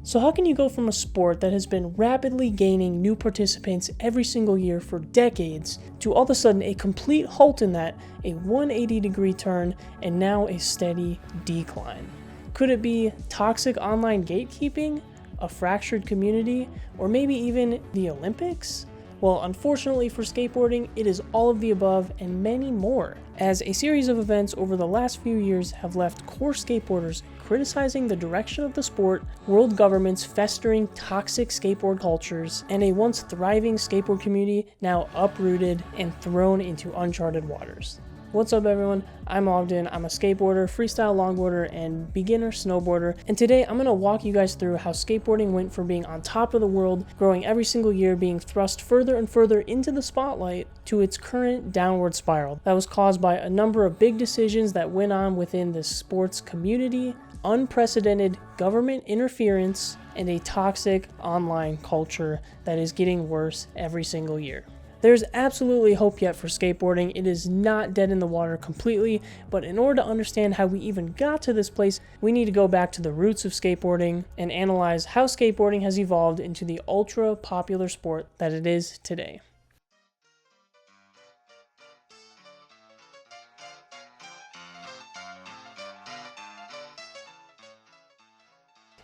So how can you go from a sport that has been rapidly gaining new participants every single year for decades to all of a sudden a complete halt in that, a 180-degree turn, and now a steady decline? Could it be toxic online gatekeeping, a fractured community, or maybe even the Olympics? Well, unfortunately for skateboarding, it is all of the above and many more, as a series of events over the last few years have left core skateboarders criticizing the direction of the sport, world governments festering toxic skateboard cultures, and a once thriving skateboard community now uprooted and thrown into uncharted waters. What's up everyone, I'm Ogden. I'm a skateboarder, freestyle longboarder, and beginner snowboarder, and today I'm going to walk you guys through how skateboarding went from being on top of the world, growing every single year, being thrust further and further into the spotlight, to its current downward spiral that was caused by a number of big decisions that went on within the sports community, unprecedented government interference, and a toxic online culture that is getting worse every single year. There's absolutely hope yet for skateboarding. It is not dead in the water completely, but in order to understand how we even got to this place, we need to go back to the roots of skateboarding and analyze how skateboarding has evolved into the ultra popular sport that it is today.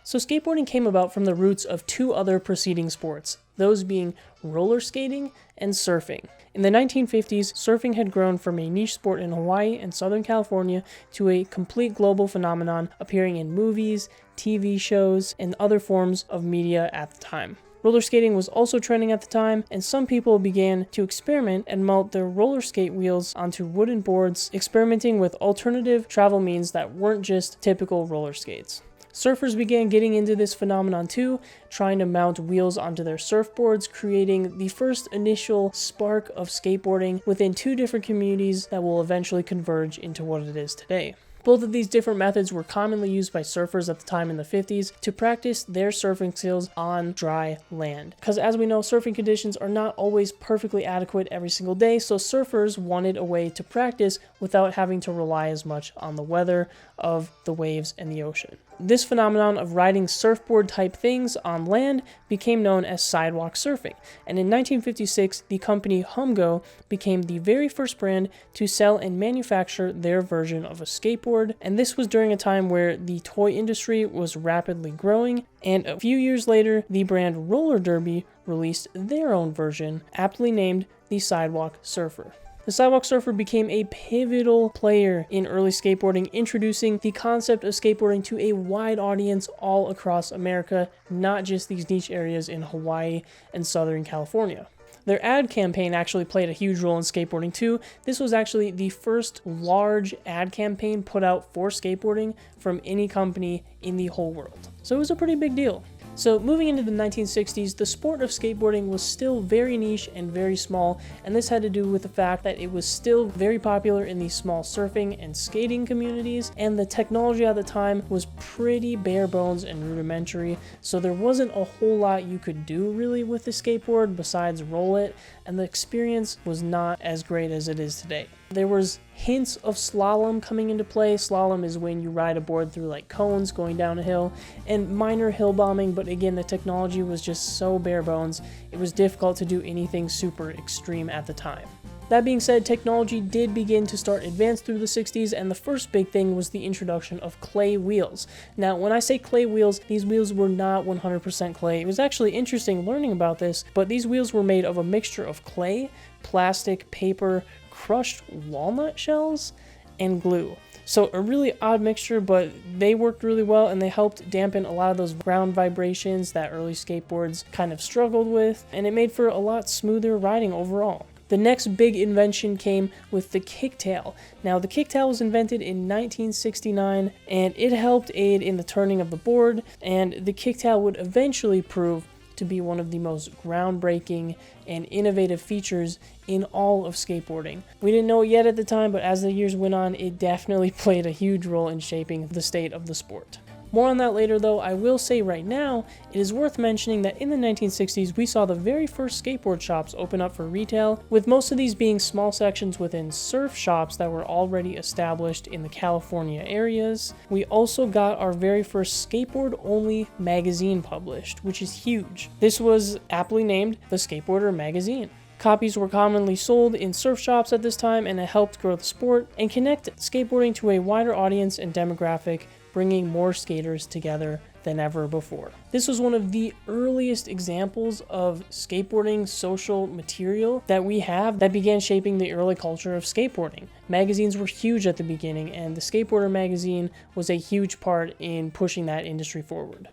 So skateboarding came about from the roots of two other preceding sports, those being roller skating and surfing. In the 1950s, surfing had grown from a niche sport in Hawaii and Southern California to a complete global phenomenon appearing in movies, TV shows, and other forms of media at the time. Roller skating was also trending at the time, and some people began to experiment and mount their roller skate wheels onto wooden boards, experimenting with alternative travel means that weren't just typical roller skates. Surfers began getting into this phenomenon too, trying to mount wheels onto their surfboards, creating the first initial spark of skateboarding within two different communities that will eventually converge into what it is today. Both of these different methods were commonly used by surfers at the time in the 50s to practice their surfing skills on dry land. Because as we know, surfing conditions are not always perfectly adequate every single day, so surfers wanted a way to practice without having to rely as much on the weather of the waves and the ocean. This phenomenon of riding surfboard type things on land became known as sidewalk surfing, and in 1956 the company Humgo became the very first brand to sell and manufacture their version of a skateboard, and this was during a time where the toy industry was rapidly growing, and a few years later the brand Roller Derby released their own version, aptly named the Sidewalk Surfer. The Sidewalk Surfer became a pivotal player in early skateboarding, introducing the concept of skateboarding to a wide audience all across America, not just these niche areas in Hawaii and Southern California. Their ad campaign actually played a huge role in skateboarding too. This was actually the first large ad campaign put out for skateboarding from any company in the whole world. So it was a pretty big deal. So moving into the 1960s, the sport of skateboarding was still very niche and very small, and this had to do with the fact that it was still very popular in these small surfing and skating communities, and the technology at the time was pretty bare bones and rudimentary, so there wasn't a whole lot you could do really with the skateboard besides roll it, and the experience was not as great as it is today. There was hints of slalom coming into play. Slalom is when you ride a board through like cones going down a hill, and minor hill bombing, but again the technology was just so bare bones, it was difficult to do anything super extreme at the time. That being said, technology did begin to start advance through the 60s, and the first big thing was the introduction of clay wheels. Now, when I say clay wheels, these wheels were not 100% clay. It was actually interesting learning about this, but these wheels were made of a mixture of clay, plastic, paper, crushed walnut shells, and glue. So a really odd mixture, but they worked really well, and they helped dampen a lot of those ground vibrations that early skateboards kind of struggled with, and it made for a lot smoother riding overall. The next big invention came with the kicktail. Now, the kicktail was invented in 1969, and it helped aid in the turning of the board, and the kicktail would eventually prove to be one of the most groundbreaking and innovative features in all of skateboarding. We didn't know it yet at the time, but as the years went on, it definitely played a huge role in shaping the state of the sport. More on that later though. I will say right now, it is worth mentioning that in the 1960s we saw the very first skateboard shops open up for retail, with most of these being small sections within surf shops that were already established in the California areas. We also got our very first skateboard-only magazine published, which is huge. This was aptly named the Skateboarder Magazine. Copies were commonly sold in surf shops at this time, and it helped grow the sport and connect skateboarding to a wider audience and demographic, bringing more skaters together than ever before. This was one of the earliest examples of skateboarding social material that we have that began shaping the early culture of skateboarding. Magazines were huge at the beginning, and the Skateboarder magazine was a huge part in pushing that industry forward.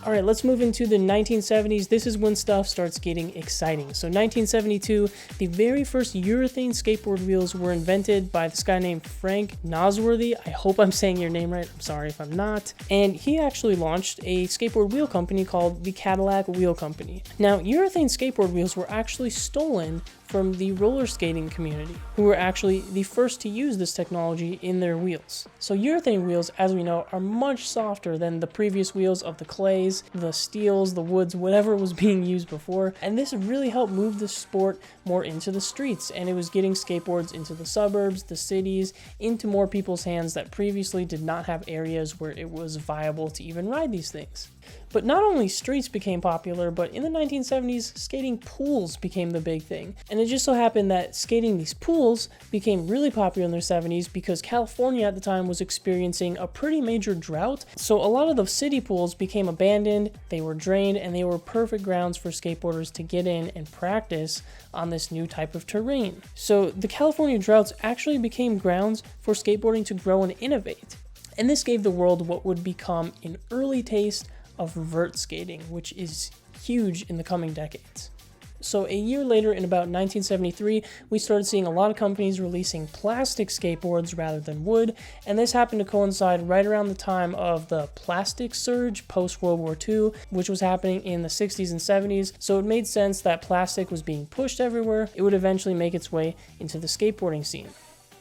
Alright, let's move into the 1970s. This is when stuff starts getting exciting. So 1972, the very first urethane skateboard wheels were invented by this guy named Frank Nosworthy. I hope I'm saying your name right. I'm sorry if I'm not. And he actually launched a skateboard wheel company called the Cadillac Wheel Company. Now, urethane skateboard wheels were actually stolen from the roller skating community, who were actually the first to use this technology in their wheels. So urethane wheels, as we know, are much softer than the previous wheels of the clays, the steels, the woods, whatever was being used before, and this really helped move the sport more into the streets, and it was getting skateboards into the suburbs, the cities, into more people's hands that previously did not have areas where it was viable to even ride these things. But not only streets became popular, but in the 1970s, skating pools became the big thing. And it just so happened that skating these pools became really popular in the 70s because California at the time was experiencing a pretty major drought. So a lot of the city pools became abandoned, they were drained, and they were perfect grounds for skateboarders to get in and practice on this new type of terrain. So the California droughts actually became grounds for skateboarding to grow and innovate. And this gave the world what would become an early taste of vert skating, which is huge in the coming decades. So a year later, in about 1973, we started seeing a lot of companies releasing plastic skateboards rather than wood, and this happened to coincide right around the time of the plastic surge post-World War II, which was happening in the 60s and 70s, so it made sense that plastic was being pushed everywhere. It would eventually make its way into the skateboarding scene.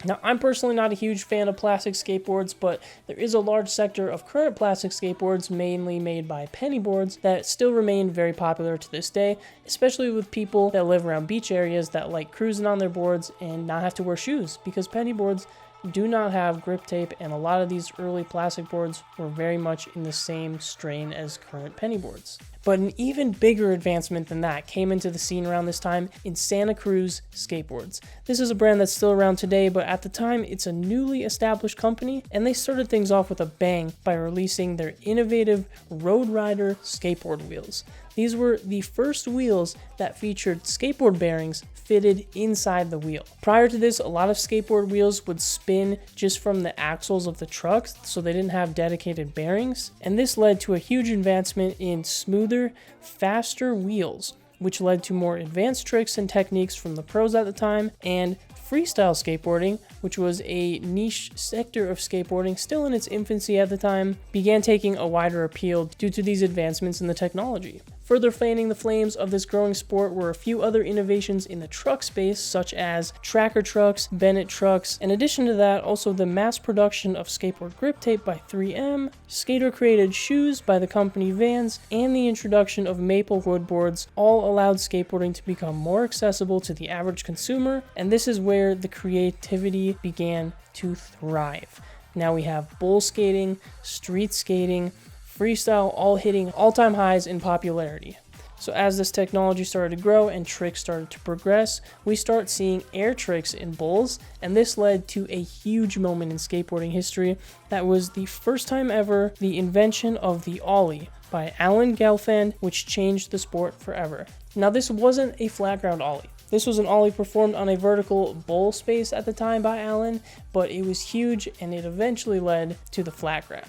Now, I'm personally not a huge fan of plastic skateboards, but there is a large sector of current plastic skateboards, mainly made by pennyboards, that still remain very popular to this day, especially with people that live around beach areas that like cruising on their boards and not have to wear shoes, because pennyboards do not have grip tape, and a lot of these early plastic boards were very much in the same strain as current pennyboards. But an even bigger advancement than that came into the scene around this time in Santa Cruz skateboards. This is a brand that's still around today, but at the time it's a newly established company, and they started things off with a bang by releasing their innovative Road Rider skateboard wheels. These were the first wheels that featured skateboard bearings fitted inside the wheel. Prior to this, a lot of skateboard wheels would spin just from the axles of the trucks, so they didn't have dedicated bearings, and this led to a huge advancement in smoother, faster wheels, which led to more advanced tricks and techniques from the pros at the time, and freestyle skateboarding, which was a niche sector of skateboarding still in its infancy at the time, began taking a wider appeal due to these advancements in the technology. Further fanning the flames of this growing sport were a few other innovations in the truck space, such as tracker trucks, Bennett trucks. In addition to that, also the mass production of skateboard grip tape by 3M, skater-created shoes by the company Vans, and the introduction of maple wood boards all allowed skateboarding to become more accessible to the average consumer, and this is where the creativity began to thrive. Now we have bowl skating, street skating, freestyle, all hitting all-time highs in popularity. So as this technology started to grow and tricks started to progress, we start seeing air tricks in bowls, and this led to a huge moment in skateboarding history. That was the first time ever the invention of the ollie by Alan Gelfand, which changed the sport forever. Now this wasn't a flat ground ollie. This was an ollie performed on a vertical bowl space at the time by Alan, but it was huge and it eventually led to the flat ground.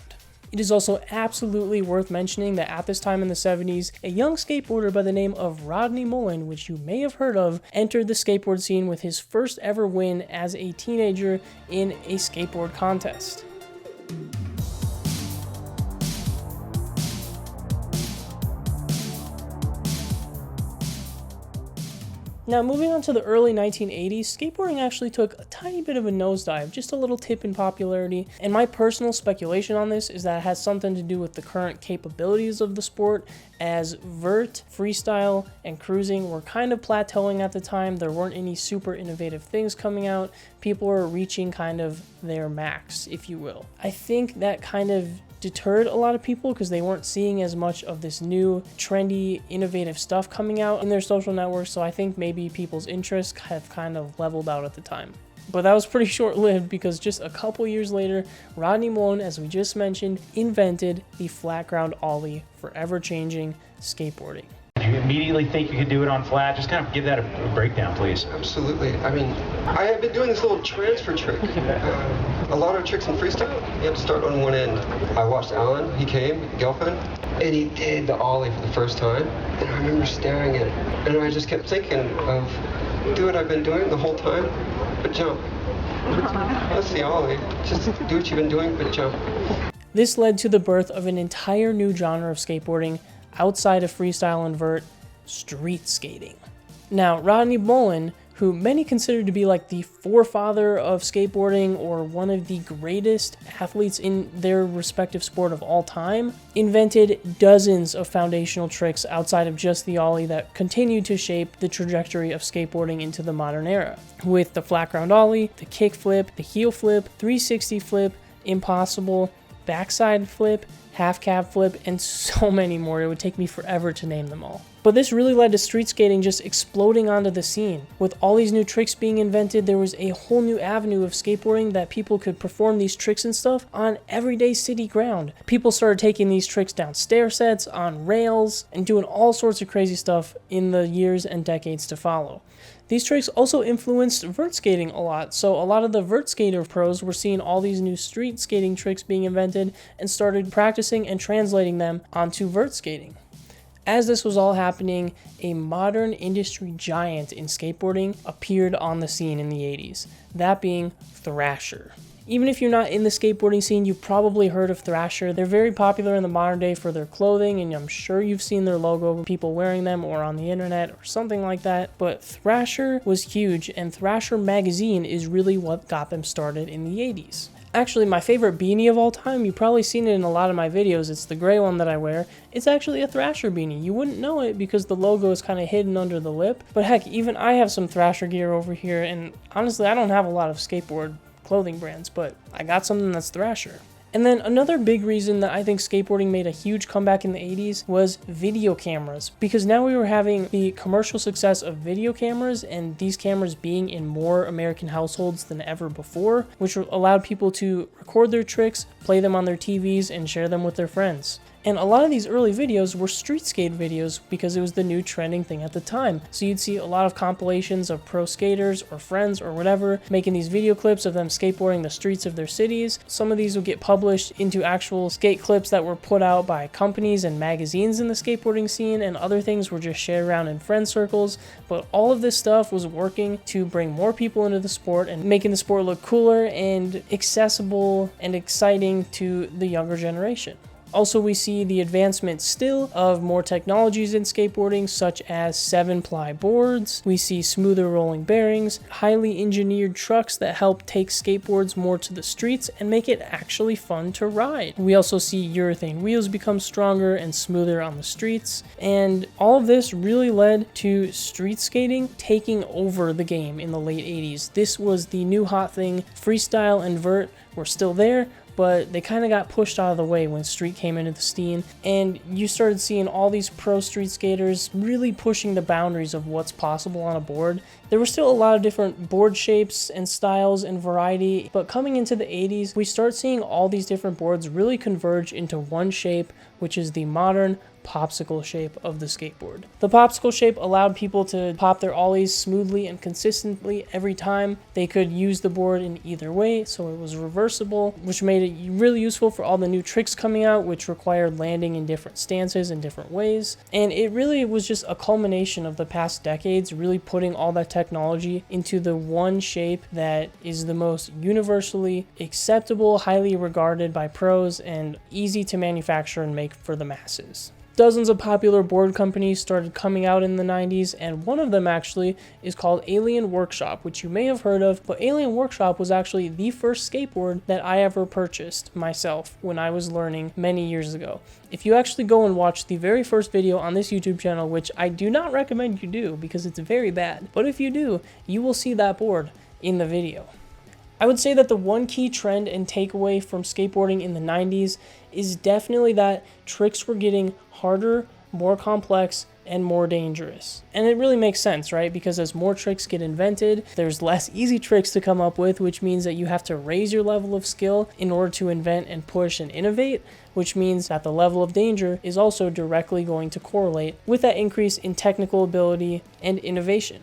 It is also absolutely worth mentioning that at this time in the 70s, a young skateboarder by the name of Rodney Mullen, which you may have heard of, entered the skateboard scene with his first ever win as a teenager in a skateboard contest. Now, moving on to the early 1980s, skateboarding actually took a tiny bit of a nosedive, just a little tip in popularity, and my personal speculation on this is that it has something to do with the current capabilities of the sport, as vert, freestyle, and cruising were kind of plateauing at the time. There weren't any super innovative things coming out. People were reaching kind of their max, if you will. I think that kind of deterred a lot of people because they weren't seeing as much of this new, trendy, innovative stuff coming out in their social networks, so I think maybe people's interests have kind of leveled out at the time. But that was pretty short-lived because just a couple years later, Rodney Mullen, as we just mentioned, invented the flat ground ollie, forever changing skateboarding. Did you immediately think you could do it on flat? Just kind of give that a breakdown, please. Absolutely. I mean, I have been doing this little transfer trick. A lot of tricks in freestyle, you have to start on one end. I watched Alan, he came, Gelfand, and he did the ollie for the first time. And I remember staring at it, and I just kept thinking of, do what I've been doing the whole time, but jump. That's the ollie. Just do what you've been doing, but jump. This led to the birth of an entire new genre of skateboarding outside of freestyle and vert, street skating. Now, Rodney Mullen, who many consider to be like the forefather of skateboarding or one of the greatest athletes in their respective sport of all time, invented dozens of foundational tricks outside of just the ollie that continued to shape the trajectory of skateboarding into the modern era. With the flat ground ollie, the kick flip, the heel flip, 360 flip, impossible, backside flip, half cab flip, and so many more. It would take me forever to name them all. But this really led to street skating just exploding onto the scene. With all these new tricks being invented, there was a whole new avenue of skateboarding that people could perform these tricks and stuff on everyday city ground. People started taking these tricks down stair sets, on rails, and doing all sorts of crazy stuff in the years and decades to follow. These tricks also influenced vert skating a lot, so a lot of the vert skater pros were seeing all these new street skating tricks being invented and started practicing and translating them onto vert skating. As this was all happening, a modern industry giant in skateboarding appeared on the scene in the 80s, that being Thrasher. Even if you're not in the skateboarding scene, you've probably heard of Thrasher. They're very popular in the modern day for their clothing, and I'm sure you've seen their logo, people wearing them or on the internet or something like that. But Thrasher was huge, and Thrasher magazine is really what got them started in the 80s. Actually, my favorite beanie of all time, you've probably seen it in a lot of my videos, it's the gray one that I wear. It's actually a Thrasher beanie. You wouldn't know it because the logo is kind of hidden under the lip. But heck, even I have some Thrasher gear over here, and honestly, I don't have a lot of skateboard clothing brands, but I got something that's Thrasher. And then another big reason that I think skateboarding made a huge comeback in the 80s was video cameras, because now we were having the commercial success of video cameras and these cameras being in more American households than ever before, which allowed people to record their tricks, play them on their TVs, and share them with their friends. And a lot of these early videos were street skate videos because it was the new trending thing at the time. So you'd see a lot of compilations of pro skaters or friends or whatever making these video clips of them skateboarding the streets of their cities. Some of these would get published into actual skate clips that were put out by companies and magazines in the skateboarding scene, and other things were just shared around in friend circles. But all of this stuff was working to bring more people into the sport and making the sport look cooler and accessible and exciting to the younger generation. Also, we see the advancement still of more technologies in skateboarding, such as 7-ply boards. We see smoother rolling bearings, highly engineered trucks that help take skateboards more to the streets and make it actually fun to ride. We also see urethane wheels become stronger and smoother on the streets. And all of this really led to street skating taking over the game in the late 80s. This was the new hot thing. Freestyle and vert were still there, but they kind of got pushed out of the way when street came into the scene, and you started seeing all these pro street skaters really pushing the boundaries of what's possible on a board. There were still a lot of different board shapes and styles and variety, but coming into the 80s, we start seeing all these different boards really converge into one shape, which is the modern popsicle shape of the skateboard. The popsicle shape allowed people to pop their ollies smoothly and consistently every time. They could use the board in either way, so it was reversible, which made it really useful for all the new tricks coming out, which required landing in different stances in different ways. And it really was just a culmination of the past decades, really putting all that technology into the one shape that is the most universally acceptable, highly regarded by pros, and easy to manufacture and make for the masses. Dozens of popular board companies started coming out in the 90s, and one of them actually is called Alien Workshop, which you may have heard of, but Alien Workshop was actually the first skateboard that I ever purchased myself when I was learning many years ago. If you actually go and watch the very first video on this YouTube channel, which I do not recommend you do because it's very bad, but if you do, you will see that board in the video. I would say that the one key trend and takeaway from skateboarding in the 90s is definitely that tricks were getting harder, more complex, and more dangerous. And it really makes sense, right? Because as more tricks get invented, there's less easy tricks to come up with, which means that you have to raise your level of skill in order to invent and push and innovate, which means that the level of danger is also directly going to correlate with that increase in technical ability and innovation.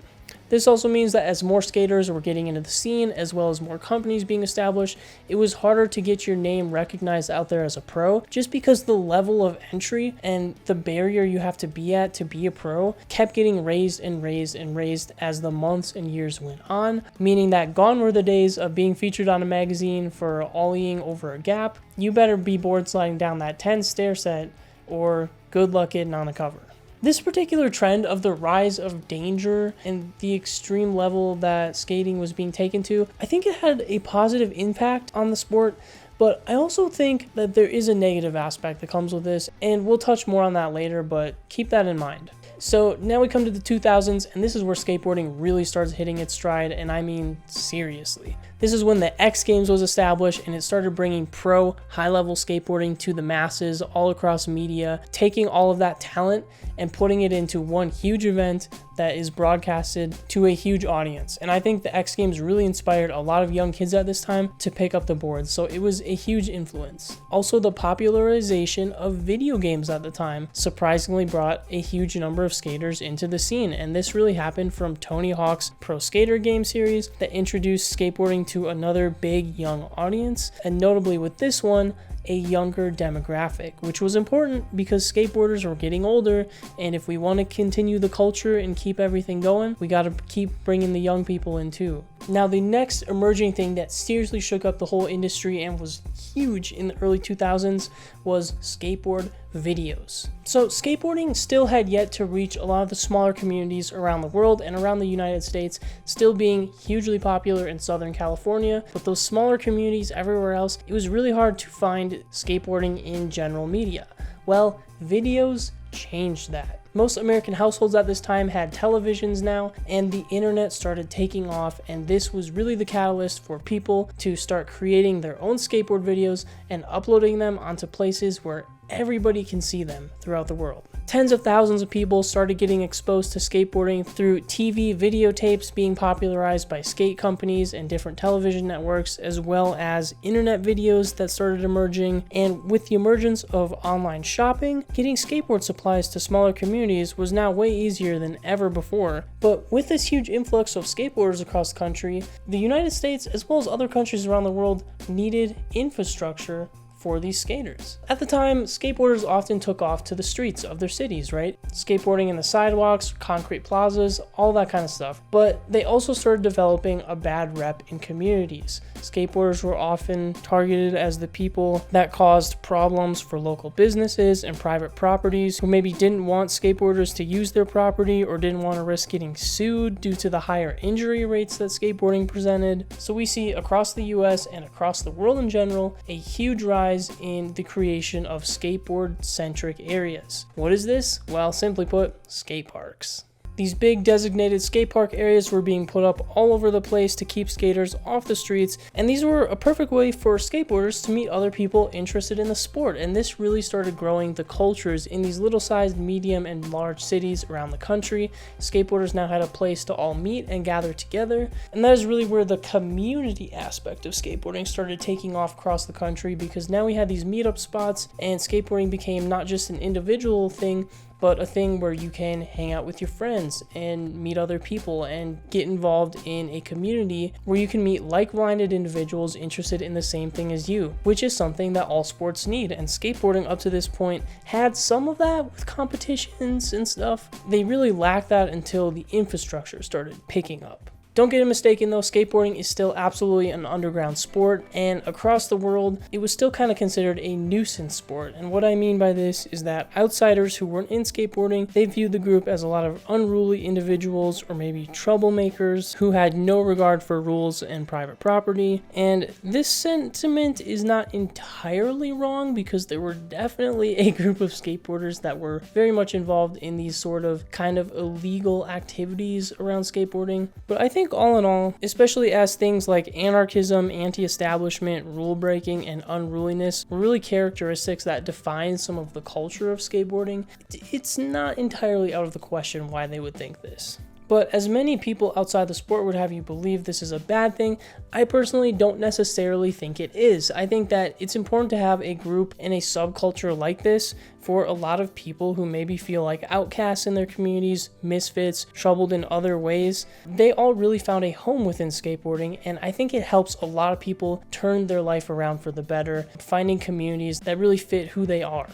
This also means that as more skaters were getting into the scene, as well as more companies being established, it was harder to get your name recognized out there as a pro, just because the level of entry and the barrier you have to be at to be a pro kept getting raised and raised and raised as the months and years went on, meaning that gone were the days of being featured on a magazine for ollieing over a gap. You better be board sliding down that 10 stair set, or good luck getting on the cover. This particular trend of the rise of danger and the extreme level that skating was being taken to, I think it had a positive impact on the sport, but I also think that there is a negative aspect that comes with this, and we'll touch more on that later, but keep that in mind. So now we come to the 2000s, and this is where skateboarding really starts hitting its stride, and I mean seriously. This is when the X Games was established, and it started bringing pro high-level skateboarding to the masses all across media, taking all of that talent and putting it into one huge event that is broadcasted to a huge audience. And I think the X Games really inspired a lot of young kids at this time to pick up the boards, so it was a huge influence. Also, the popularization of video games at the time surprisingly brought a huge number of skaters into the scene, and this really happened from Tony Hawk's Pro Skater game series that introduced skateboarding to another big young audience, and notably with this one, a younger demographic, which was important because skateboarders were getting older, and if we want to continue the culture and keep everything going, we got to keep bringing the young people in too. Now, the next emerging thing that seriously shook up the whole industry and was huge in the early 2000s was skateboard videos. So skateboarding still had yet to reach a lot of the smaller communities around the world and around the United States, still being hugely popular in Southern California, but those smaller communities everywhere else, it was really hard to find skateboarding in general media. Well, videos changed that. Most American households at this time had televisions now, and the internet started taking off, and this was really the catalyst for people to start creating their own skateboard videos and uploading them onto places where everybody can see them throughout the world. Tens of thousands of people started getting exposed to skateboarding through TV videotapes being popularized by skate companies and different television networks, as well as internet videos that started emerging. And with the emergence of online shopping, getting skateboard supplies to smaller communities was now way easier than ever before. But with this huge influx of skateboarders across the country, the United States, as well as other countries around the world, needed infrastructure for these skaters. At the time, skateboarders often took off to the streets of their cities, right? Skateboarding in the sidewalks, concrete plazas, all that kind of stuff. But they also started developing a bad rep in communities. Skateboarders were often targeted as the people that caused problems for local businesses and private properties who maybe didn't want skateboarders to use their property or didn't want to risk getting sued due to the higher injury rates that skateboarding presented. So we see across the US and across the world in general, a huge rise in the creation of skateboard-centric areas. What is this? Well, simply put, skate parks. These big designated skate park areas were being put up all over the place to keep skaters off the streets, and these were a perfect way for skateboarders to meet other people interested in the sport, and this really started growing the cultures in these little-sized, medium, and large cities around the country. Skateboarders now had a place to all meet and gather together, and that is really where the community aspect of skateboarding started taking off across the country, because now we had these meetup spots, and skateboarding became not just an individual thing, but a thing where you can hang out with your friends and meet other people and get involved in a community where you can meet like-minded individuals interested in the same thing as you, which is something that all sports need. And skateboarding up to this point had some of that with competitions and stuff. They really lacked that until the infrastructure started picking up. Don't get it mistaken though, skateboarding is still absolutely an underground sport, and across the world, it was still kind of considered a nuisance sport. And what I mean by this is that outsiders who weren't in skateboarding, they viewed the group as a lot of unruly individuals or maybe troublemakers who had no regard for rules and private property. And this sentiment is not entirely wrong, because there were definitely a group of skateboarders that were very much involved in these sort of kind of illegal activities around skateboarding. But I think all in all, especially as things like anarchism, anti-establishment, rule breaking, and unruliness were really characteristics that define some of the culture of skateboarding, it's not entirely out of the question why they would think this. But as many people outside the sport would have you believe this is a bad thing, I personally don't necessarily think it is. I think that it's important to have a group and a subculture like this for a lot of people who maybe feel like outcasts in their communities, misfits, troubled in other ways. They all really found a home within skateboarding, and I think it helps a lot of people turn their life around for the better, finding communities that really fit who they are.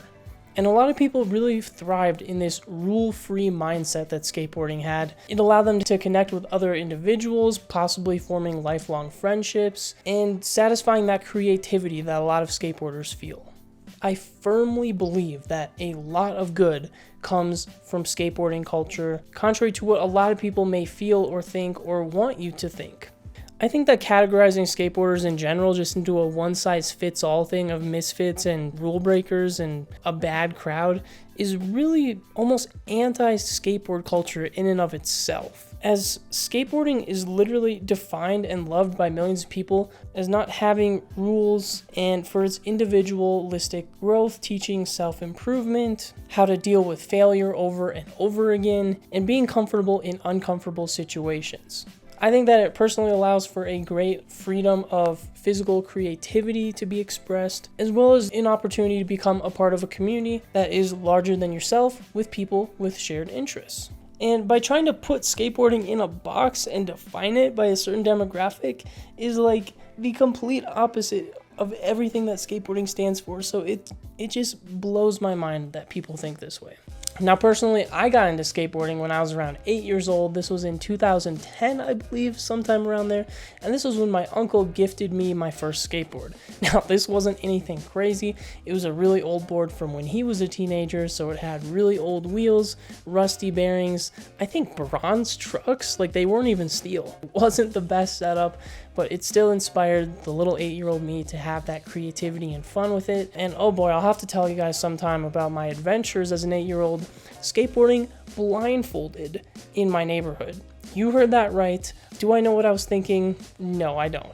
And a lot of people really thrived in this rule-free mindset that skateboarding had. It allowed them to connect with other individuals, possibly forming lifelong friendships, and satisfying that creativity that a lot of skateboarders feel. I firmly believe that a lot of good comes from skateboarding culture, contrary to what a lot of people may feel or think or want you to think. I think that categorizing skateboarders in general just into a one-size-fits-all thing of misfits and rule breakers and a bad crowd is really almost anti-skateboard culture in and of itself, as skateboarding is literally defined and loved by millions of people as not having rules, and for its individualistic growth, teaching self-improvement, how to deal with failure over and over again, and being comfortable in uncomfortable situations. I think that it personally allows for a great freedom of physical creativity to be expressed, as well as an opportunity to become a part of a community that is larger than yourself with people with shared interests. And by trying to put skateboarding in a box and define it by a certain demographic is like the complete opposite of everything that skateboarding stands for. So it just blows my mind that people think this way. Now, personally, I got into skateboarding when I was around 8 years old. This was in 2010, I believe, sometime around there. And this was when my uncle gifted me my first skateboard. Now, this wasn't anything crazy. It was a really old board from when he was a teenager, so it had really old wheels, rusty bearings, I think bronze trucks, like they weren't even steel. It wasn't the best setup, but it still inspired the little 8-year-old me to have that creativity and fun with it. And oh boy, I'll have to tell you guys sometime about my adventures as an 8-year-old skateboarding blindfolded in my neighborhood. You heard that right. Do I know what I was thinking? No, I don't.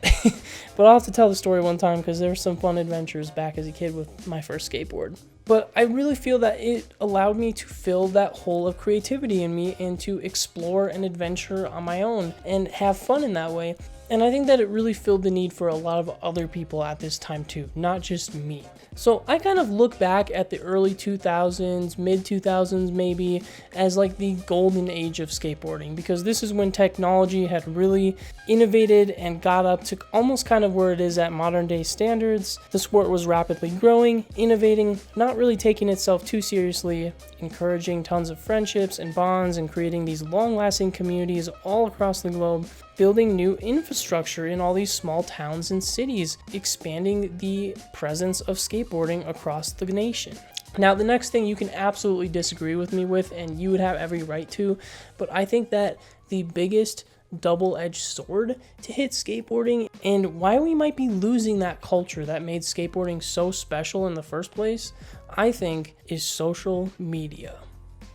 But I'll have to tell the story one time, because there were some fun adventures back as a kid with my first skateboard. But I really feel that it allowed me to fill that hole of creativity in me and to explore and adventure on my own and have fun in that way. And I think that it really filled the need for a lot of other people at this time too, not just me. So I kind of look back at the early 2000s, mid 2000s maybe, as like the golden age of skateboarding, because this is when technology had really innovated and got up to almost kind of where it is at modern day standards. The sport was rapidly growing, innovating, not really taking itself too seriously, encouraging tons of friendships and bonds, and creating these long-lasting communities all across the globe, building new infrastructure in all these small towns and cities, expanding the presence of skateboarding across the nation. Now, the next thing you can absolutely disagree with me with, and you would have every right to, but I think that the biggest double-edged sword to hit skateboarding and why we might be losing that culture that made skateboarding so special in the first place, I think, is social media.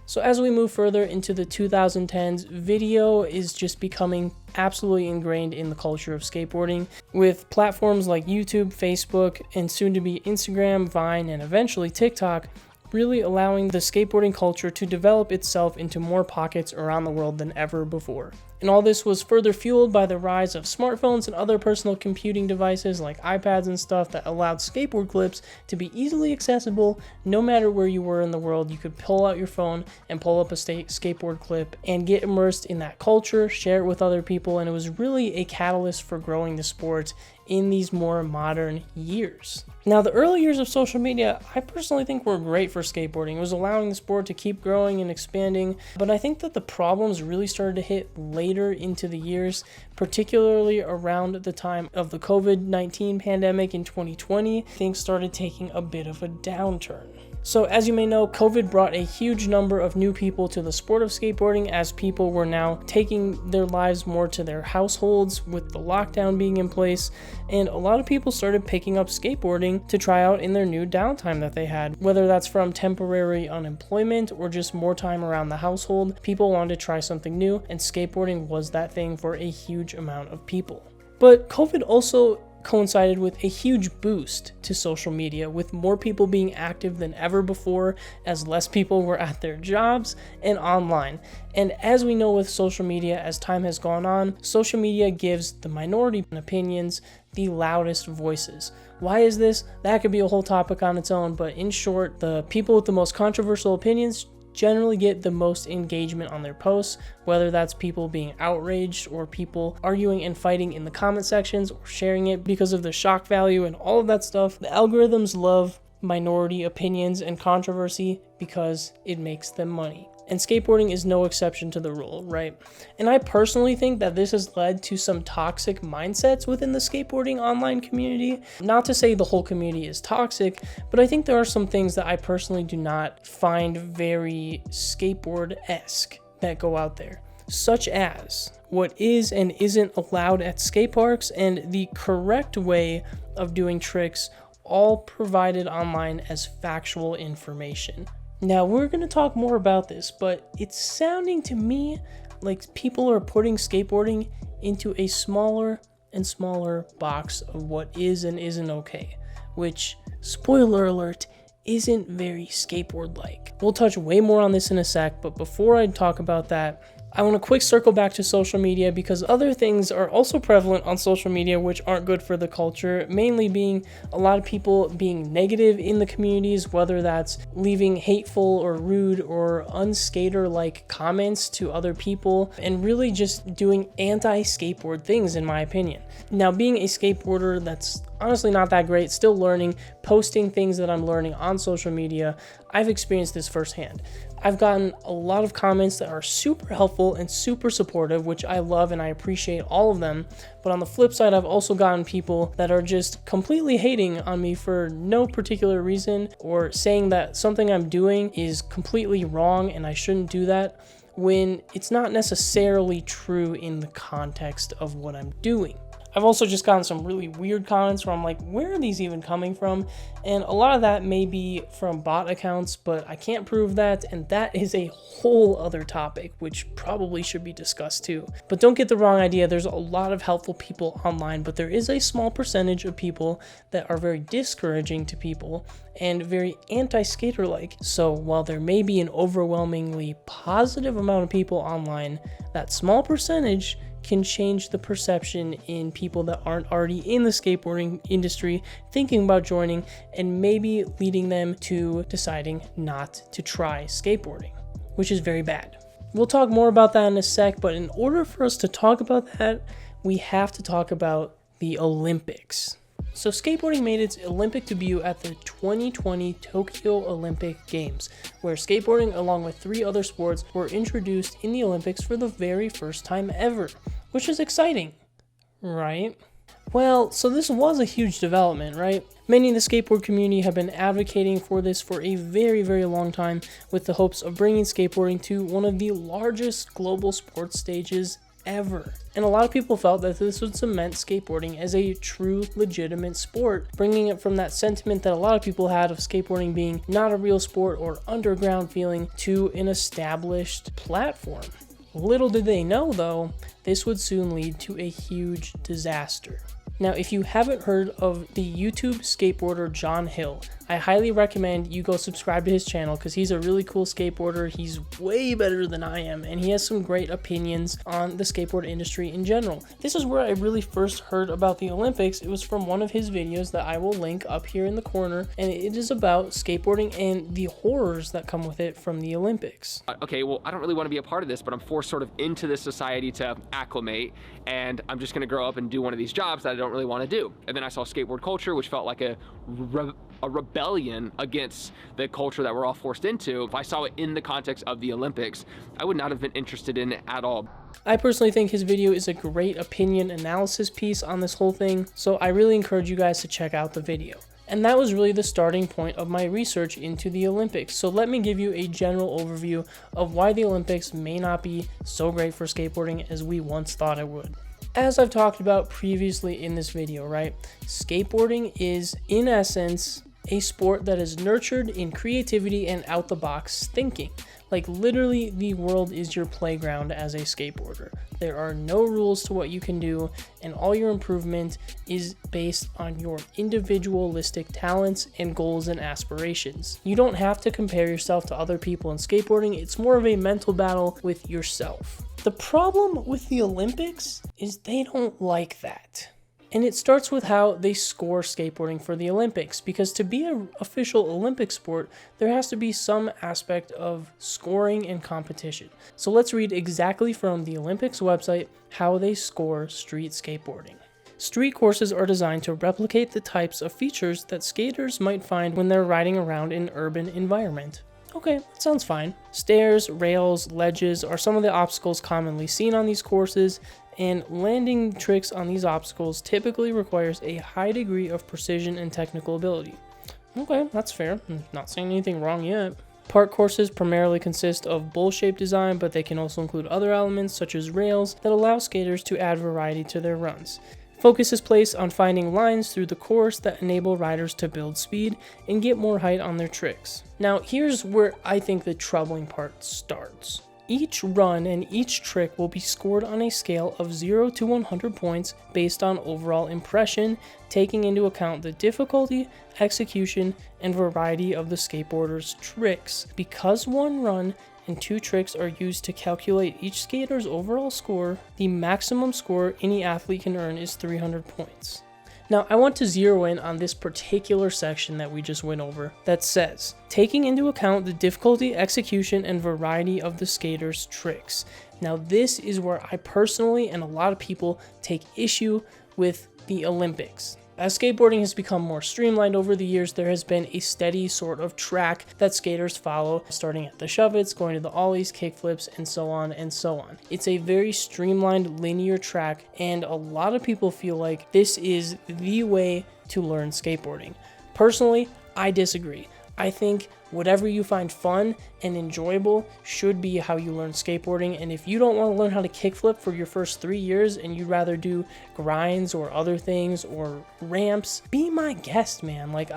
So as we move further into the 2010s, video is just becoming absolutely ingrained in the culture of skateboarding, with platforms like YouTube, Facebook, and soon to be Instagram, Vine, and eventually TikTok really allowing the skateboarding culture to develop itself into more pockets around the world than ever before. And all this was further fueled by the rise of smartphones and other personal computing devices like iPads and stuff that allowed skateboard clips to be easily accessible no matter where you were in the world. You could pull out your phone and pull up a skateboard clip and get immersed in that culture, share it with other people, and it was really a catalyst for growing the sport in these more modern years. Now, the early years of social media, I personally think were great for skateboarding. It was allowing the sport to keep growing and expanding, but I think that the problems really started to hit later later into the years, particularly around the time of the COVID-19 pandemic in 2020, things started taking a bit of a downturn. So as you may know, COVID brought a huge number of new people to the sport of skateboarding, as people were now taking their lives more to their households with the lockdown being in place, and a lot of people started picking up skateboarding to try out in their new downtime that they had. Whether that's from temporary unemployment or just more time around the household, people wanted to try something new, and skateboarding was that thing for a huge amount of people. But COVID also coincided with a huge boost to social media, with more people being active than ever before, as less people were at their jobs and online. And as we know with social media, as time has gone on, social media gives the minority opinions the loudest voices. Why is this? That could be a whole topic on its own, but in short, the people with the most controversial opinions generally get the most engagement on their posts, whether that's people being outraged or people arguing and fighting in the comment sections or sharing it because of the shock value and all of that stuff. The algorithms love minority opinions and controversy because it makes them money. And skateboarding is no exception to the rule, right? And I personally think that this has led to some toxic mindsets within the skateboarding online community. Not to say the whole community is toxic, but I think there are some things that I personally do not find very skateboard-esque that go out there, such as what is and isn't allowed at skate parks and the correct way of doing tricks, all provided online as factual information. Now, we're going to talk more about this, but it's sounding to me like people are putting skateboarding into a smaller and smaller box of what is and isn't okay, which, spoiler alert, isn't very skateboard-like. We'll touch way more on this in a sec, but before I talk about that, I want to quick circle back to social media, because other things are also prevalent on social media which aren't good for the culture, mainly being a lot of people being negative in the communities, whether that's leaving hateful or rude or unskater-like comments to other people, and really just doing anti-skateboard things, in my opinion. Now, being a skateboarder that's honestly not that great, still learning, posting things that I'm learning on social media, I've experienced this firsthand. I've gotten a lot of comments that are super helpful and super supportive, which I love and I appreciate all of them. But on the flip side, I've also gotten people that are just completely hating on me for no particular reason, or saying that something I'm doing is completely wrong and I shouldn't do that, when it's not necessarily true in the context of what I'm doing. I've also just gotten some really weird comments where I'm like, where are these even coming from? And a lot of that may be from bot accounts, but I can't prove that, and that is a whole other topic, which probably should be discussed too. But don't get the wrong idea, there's a lot of helpful people online, but there is a small percentage of people that are very discouraging to people and very anti-skater-like. So while there may be an overwhelmingly positive amount of people online, that small percentage can change the perception in people that aren't already in the skateboarding industry thinking about joining, and maybe leading them to deciding not to try skateboarding, which is very bad. We'll talk more about that in a sec, but in order for us to talk about that, we have to talk about the Olympics. So skateboarding made its Olympic debut at the 2020 Tokyo Olympic Games, where skateboarding along with 3 other sports were introduced in the Olympics for the very first time ever, which is exciting, right? Well, so this was a huge development, right? Many in the skateboard community have been advocating for this for a very, very long time, with the hopes of bringing skateboarding to one of the largest global sports stages ever. And a lot of people felt that this would cement skateboarding as a true, legitimate sport, bringing it from that sentiment that a lot of people had of skateboarding being not a real sport or underground feeling to an established platform. Little did they know, though, this would soon lead to a huge disaster. Now, if you haven't heard of the YouTube skateboarder John Hill, I highly recommend you go subscribe to his channel, because he's a really cool skateboarder. He's way better than I am, and he has some great opinions on the skateboard industry in general. This is where I really first heard about the Olympics. It was from one of his videos that I will link up here in the corner, and it is about skateboarding and the horrors that come with it from the Olympics. Okay, well, I don't really want to be a part of this, but I'm forced sort of into this society to acclimate, and I'm just going to grow up and do one of these jobs that I don't really want to do. And then I saw skateboard culture, which felt like a a rebellion against the culture that we're all forced into. If I saw it in the context of the Olympics, I would not have been interested in it at all. I personally think his video is a great opinion analysis piece on this whole thing, so I really encourage you guys to check out the video. And that was really the starting point of my research into the Olympics. So let me give you a general overview of why the Olympics may not be so great for skateboarding as we once thought it would. As I've talked about previously in this video, right? Skateboarding is, in essence, a sport that is nurtured in creativity and out-the-box thinking. Like, literally, the world is your playground as a skateboarder. There are no rules to what you can do, and all your improvement is based on your individualistic talents and goals and aspirations. You don't have to compare yourself to other people in skateboarding. It's more of a mental battle with yourself. The problem with the Olympics is they don't like that. And it starts with how they score skateboarding for the Olympics, because to be an official Olympic sport, there has to be some aspect of scoring and competition. So let's read exactly from the Olympics website how they score street skateboarding. Street courses are designed to replicate the types of features that skaters might find when they're riding around in an urban environment. Okay, that sounds fine. Stairs, rails, ledges are some of the obstacles commonly seen on these courses, and landing tricks on these obstacles typically requires a high degree of precision and technical ability. Okay, that's fair. I'm not saying anything wrong yet. Park courses primarily consist of bowl-shaped design, but they can also include other elements such as rails that allow skaters to add variety to their runs. Focus is placed on finding lines through the course that enable riders to build speed and get more height on their tricks. Now, here's where I think the troubling part starts. Each run and each trick will be scored on a scale of 0 to 100 points based on overall impression, taking into account the difficulty, execution, and variety of the skateboarder's tricks. Because one run and two tricks are used to calculate each skater's overall score, the maximum score any athlete can earn is 300 points. Now, I want to zero in on this particular section that we just went over that says, taking into account the difficulty, execution, and variety of the skater's tricks. Now, this is where I personally and a lot of people take issue with the Olympics. As skateboarding has become more streamlined over the years, there has been a steady sort of track that skaters follow, starting at the shove-its, going to the ollies, kickflips, and so on and so on. It's a very streamlined linear track, and a lot of people feel like this is the way to learn skateboarding. Personally, I disagree. I think whatever you find fun and enjoyable should be how you learn skateboarding. And if you don't want to learn how to kickflip for your first 3 years and you'd rather do grinds or other things or ramps, be my guest, man. Like,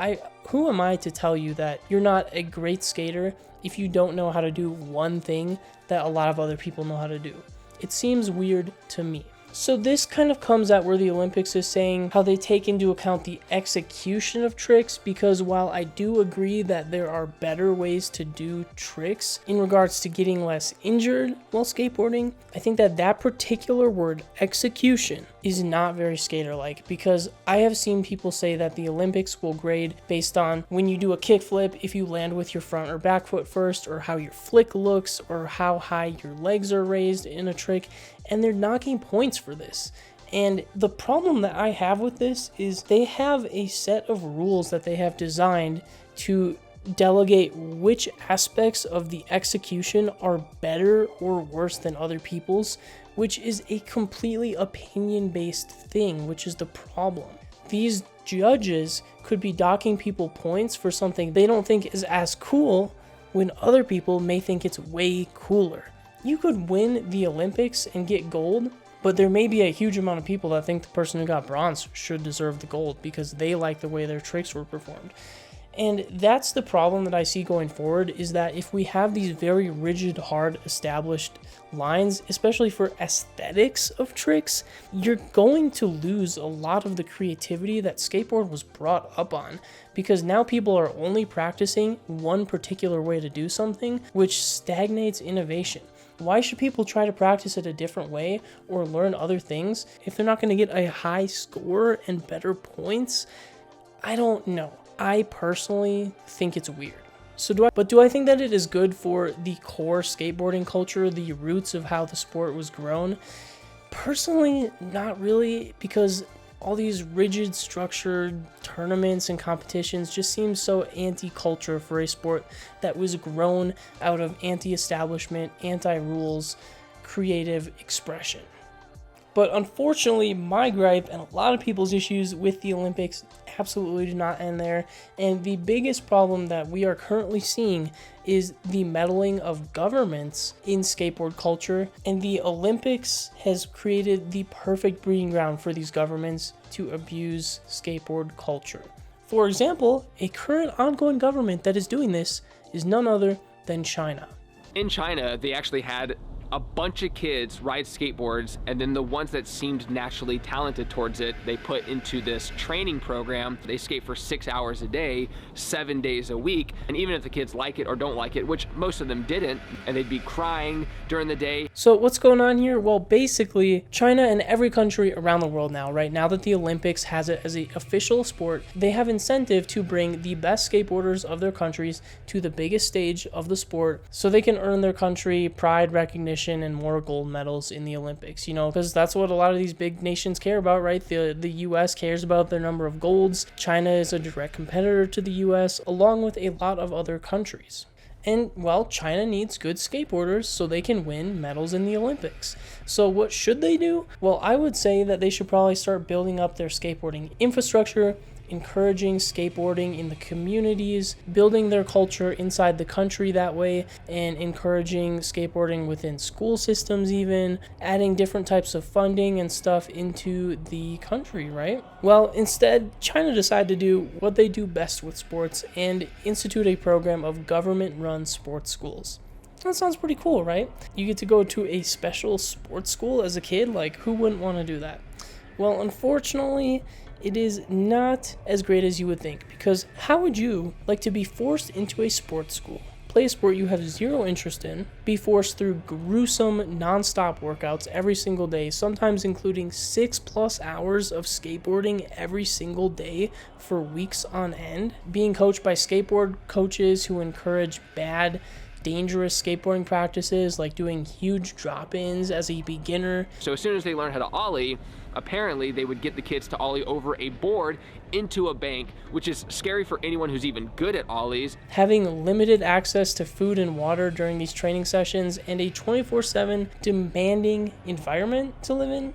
who am I to tell you that you're not a great skater if you don't know how to do one thing that a lot of other people know how to do? It seems weird to me. So this kind of comes at where the Olympics is saying how they take into account the execution of tricks, because while I do agree that there are better ways to do tricks in regards to getting less injured while skateboarding, I think that that particular word, execution, is not very skater-like, because I have seen people say that the Olympics will grade based on when you do a kickflip, if you land with your front or back foot first, or how your flick looks, or how high your legs are raised in a trick, and they're knocking points for this. And the problem that I have with this is they have a set of rules that they have designed to delegate which aspects of the execution are better or worse than other people's, which is a completely opinion-based thing, which is the problem. These judges could be docking people points for something they don't think is as cool when other people may think it's way cooler. You could win the Olympics and get gold, but there may be a huge amount of people that think the person who got bronze should deserve the gold because they like the way their tricks were performed. And that's the problem that I see going forward, is that if we have these very rigid, hard, established lines, especially for aesthetics of tricks, you're going to lose a lot of the creativity that skateboard was brought up on, because now people are only practicing one particular way to do something, which stagnates innovation. Why should people try to practice it a different way or learn other things if they're not going to get a high score and better points? I don't know. I personally think it's weird. Do I think that it is good for the core skateboarding culture, the roots of how the sport was grown? Personally, not really, because all these rigid, structured tournaments and competitions just seem so anti-culture for a sport that was grown out of anti-establishment, anti-rules, creative expression. But unfortunately, my gripe and a lot of people's issues with the Olympics absolutely do not end there. And the biggest problem that we are currently seeing is the meddling of governments in skateboard culture. And the Olympics has created the perfect breeding ground for these governments to abuse skateboard culture. For example, a current ongoing government that is doing this is none other than China. In China, they actually had a bunch of kids ride skateboards, and then the ones that seemed naturally talented towards it, they put into this training program. They skate for 6 hours a day, 7 days a week, and even if the kids like it or don't like it, which most of them didn't, and they'd be crying during the day. So what's going on here? Well, basically, China and every country around the world now, right now that the Olympics has it as an official sport, they have incentive to bring the best skateboarders of their countries to the biggest stage of the sport so they can earn their country pride, recognition, and more gold medals in the Olympics, you know, because that's what a lot of these big nations care about, right? The US cares about their number of golds. China is a direct competitor to the US, along with a lot of other countries. And, well, China needs good skateboarders so they can win medals in the Olympics. So what should they do? Well, I would say that they should probably start building up their skateboarding infrastructure, encouraging skateboarding in the communities, building their culture inside the country that way, and encouraging skateboarding within school systems even, adding different types of funding and stuff into the country, right? Well, instead, China decided to do what they do best with sports and institute a program of government-run sports schools. That sounds pretty cool, right? You get to go to a special sports school as a kid. Like, who wouldn't want to do that? Well, unfortunately, it is not as great as you would think, because how would you like to be forced into a sports school, play a sport you have zero interest in, be forced through gruesome non-stop workouts every single day, sometimes including 6+ hours of skateboarding every single day for weeks on end, being coached by skateboard coaches who encourage bad, dangerous skateboarding practices like doing huge drop-ins as a beginner. So as soon as they learned how to ollie, apparently they would get the kids to ollie over a board into a bank, which is scary for anyone who's even good at ollies. Having limited access to food and water during these training sessions and a 24/7 demanding environment to live in.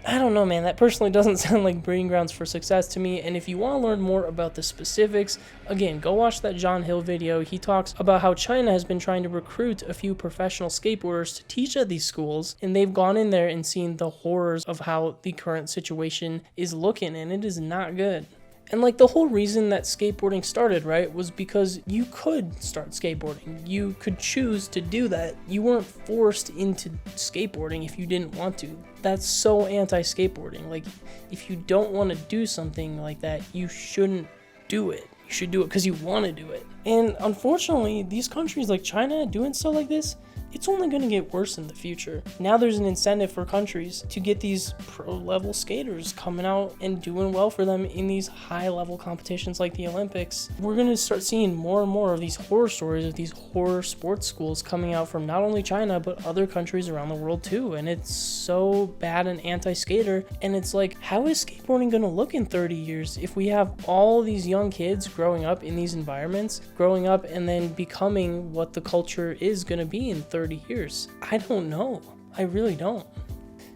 I don't know, man. That personally doesn't sound like breeding grounds for success to me. And if you want to learn more about the specifics, again, go watch that John Hill video. He talks about how China has been trying to recruit a few professional skateboarders to teach at these schools. And they've gone in there and seen the horrors of how the current situation is looking. And it is not good. And like the whole reason that skateboarding started, right, was because you could start skateboarding. You could choose to do that. You weren't forced into skateboarding if you didn't want to. That's so anti-skateboarding. Like, if you don't want to do something like that, you shouldn't do it. You should do it because you want to do it. And unfortunately, these countries like China doing stuff like this, it's only going to get worse in the future. Now there's an incentive for countries to get these pro-level skaters coming out and doing well for them in these high-level competitions like the Olympics. We're going to start seeing more and more of these horror stories of these horror sports schools coming out from not only China, but other countries around the world too. And it's so bad and anti-skater. And it's like, how is skateboarding going to look in 30 years if we have all these young kids growing up in these environments, growing up and then becoming what the culture is going to be in 30 years? I don't know. I really don't.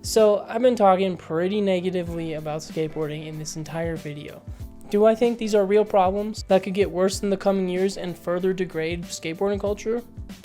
So I've been talking pretty negatively about skateboarding in this entire video. Do I think these are real problems that could get worse in the coming years and further degrade skateboarding culture?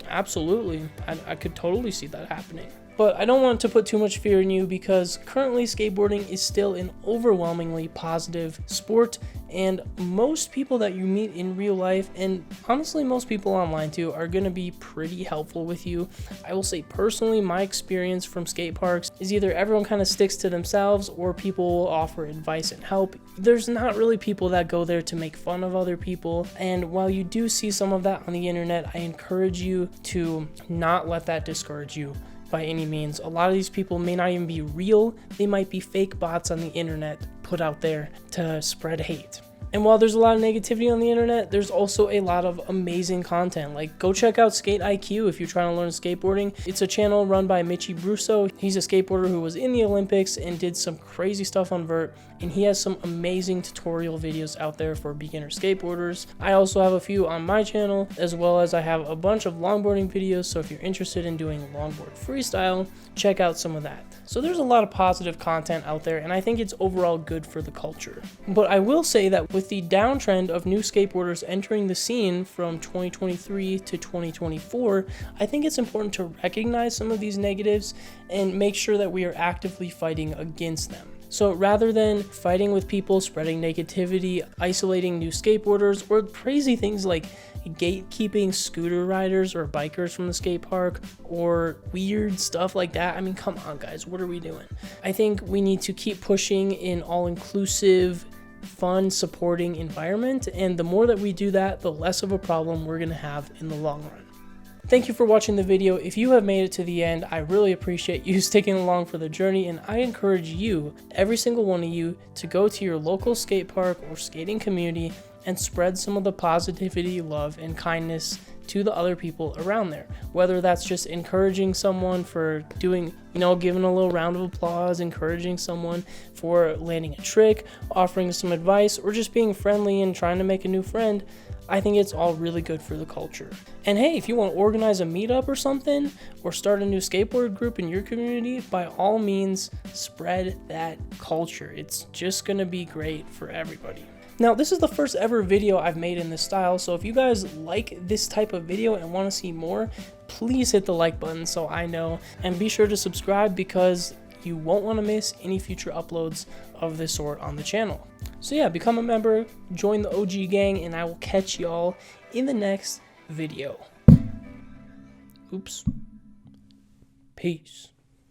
Absolutely. I could totally see that happening. But I don't want to put too much fear in you, because currently skateboarding is still an overwhelmingly positive sport, and most people that you meet in real life, and honestly most people online too, are going to be pretty helpful with you. I will say personally, my experience from skate parks is either everyone kind of sticks to themselves or people will offer advice and help. There's not really people that go there to make fun of other people, and while you do see some of that on the internet, I encourage you to not let that discourage you by any means. A lot of these people may not even be real. They might be fake bots on the internet put out there to spread hate. And while there's a lot of negativity on the internet, there's also a lot of amazing content. Like, go check out Skate IQ if you're trying to learn skateboarding. It's a channel run by Mitchie Brusso. He's a skateboarder who was in the Olympics and did some crazy stuff on vert, and he has some amazing tutorial videos out there for beginner skateboarders. I also have a few on my channel, as well as I have a bunch of longboarding videos, so if you're interested in doing longboard freestyle, check out some of that. So there's a lot of positive content out there, and I think it's overall good for the culture. But I will say that with the downtrend of new skateboarders entering the scene from 2023 to 2024, I think it's important to recognize some of these negatives and make sure that we are actively fighting against them. So rather than fighting with people, spreading negativity, isolating new skateboarders, or crazy things like gatekeeping scooter riders or bikers from the skate park, or weird stuff like that, I mean, come on guys, what are we doing? I think we need to keep pushing in all-inclusive, fun, supporting environment, and the more that we do that, the less of a problem we're gonna have in the long run. Thank you for watching the video. If you have made it to the end, I really appreciate you sticking along for the journey, and I encourage you, every single one of you, to go to your local skate park or skating community and spread some of the positivity, love, and kindness to the other people around there. Whether that's just encouraging someone for doing, giving a little round of applause, encouraging someone for landing a trick, offering some advice, or just being friendly and trying to make a new friend, I think it's all really good for the culture. And hey, if you want to organize a meetup or something, or start a new skateboard group in your community, by all means, spread that culture. It's just gonna be great for everybody. Now, this is the first ever video I've made in this style, so if you guys like this type of video and want to see more, please hit the like button so I know, and be sure to subscribe because you won't want to miss any future uploads of this sort on the channel. So yeah, become a member, join the OG gang, and I will catch y'all in the next video. Oops. Peace.